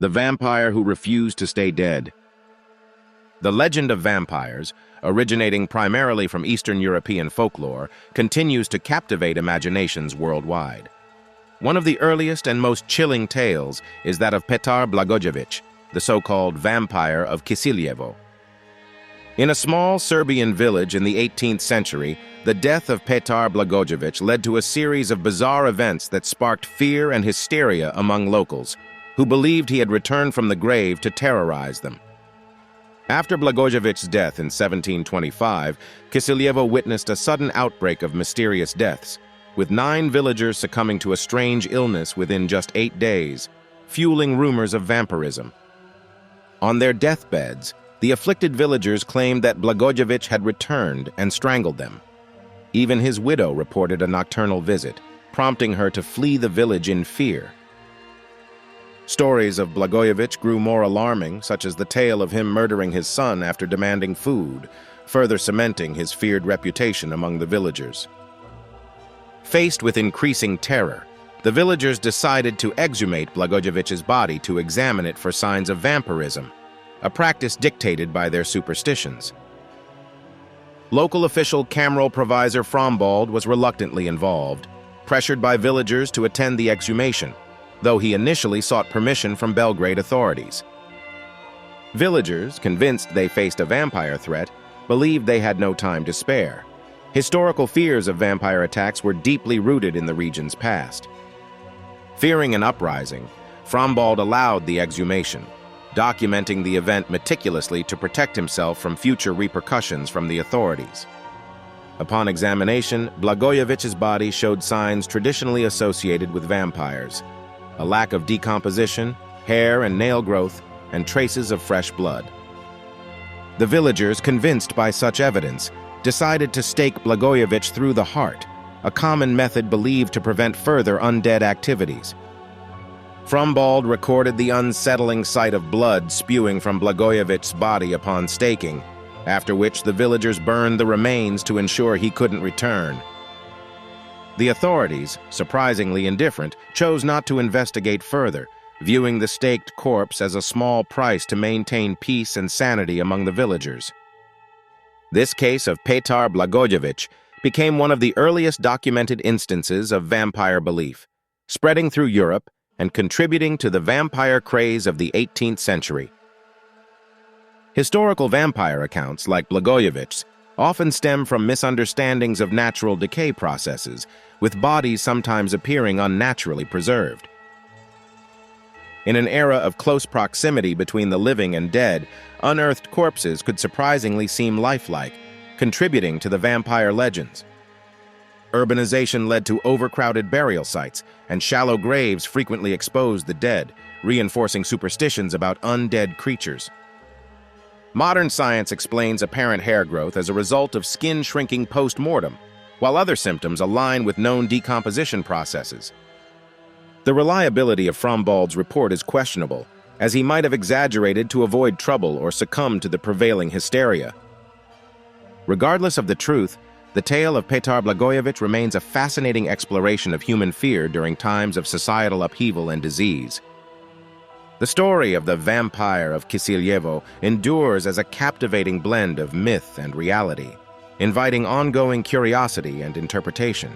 The vampire who refused to stay dead. The legend of vampires, originating primarily from Eastern European folklore, continues to captivate imaginations worldwide. One of the earliest and most chilling tales is that of Petar Blagojevic, the so-called vampire of Kisiljevo. In a small Serbian village in the 18th century, the death of Petar Blagojevic led to a series of bizarre events that sparked fear and hysteria among locals, who believed he had returned from the grave to terrorize them. After Blagojevic's death in 1725, Kisiljevo witnessed a sudden outbreak of mysterious deaths, with 9 villagers succumbing to a strange illness within just 8 days, fueling rumors of vampirism. On their deathbeds, the afflicted villagers claimed that Blagojevic had returned and strangled them. Even his widow reported a nocturnal visit, prompting her to flee the village in fear. Stories of Blagojevic grew more alarming, such as the tale of him murdering his son after demanding food, further cementing his feared reputation among the villagers. Faced with increasing terror, the villagers decided to exhumate Blagojevic's body to examine it for signs of vampirism, a practice dictated by their superstitions. Local official Kamral Provisor Frombald was reluctantly involved, pressured by villagers to attend the exhumation, though he initially sought permission from Belgrade authorities. Villagers, convinced they faced a vampire threat, believed they had no time to spare. Historical fears of vampire attacks were deeply rooted in the region's past. Fearing an uprising, Frombald allowed the exhumation, documenting the event meticulously to protect himself from future repercussions from the authorities. Upon examination, Blagojevic's body showed signs traditionally associated with vampires: a lack of decomposition, hair and nail growth, and traces of fresh blood. The villagers, convinced by such evidence, decided to stake Blagojevic through the heart, a common method believed to prevent further undead activities. Frombald recorded the unsettling sight of blood spewing from Blagojevic's body upon staking, after which the villagers burned the remains to ensure he couldn't return. The authorities, surprisingly indifferent, chose not to investigate further, viewing the staked corpse as a small price to maintain peace and sanity among the villagers. This case of Petar Blagojevic became one of the earliest documented instances of vampire belief, spreading through Europe and contributing to the vampire craze of the 18th century. Historical vampire accounts, like Blagojevic's, often stem from misunderstandings of natural decay processes, with bodies sometimes appearing unnaturally preserved. In an era of close proximity between the living and dead, unearthed corpses could surprisingly seem lifelike, contributing to the vampire legends. Urbanization led to overcrowded burial sites, and shallow graves frequently exposed the dead, reinforcing superstitions about undead creatures. Modern science explains apparent hair growth as a result of skin shrinking post-mortem, while other symptoms align with known decomposition processes. The reliability of Frombald's report is questionable, as he might have exaggerated to avoid trouble or succumbed to the prevailing hysteria. Regardless of the truth, the tale of Petar Blagojevic remains a fascinating exploration of human fear during times of societal upheaval and disease. The story of the vampire of Kisiljevo endures as a captivating blend of myth and reality, inviting ongoing curiosity and interpretation.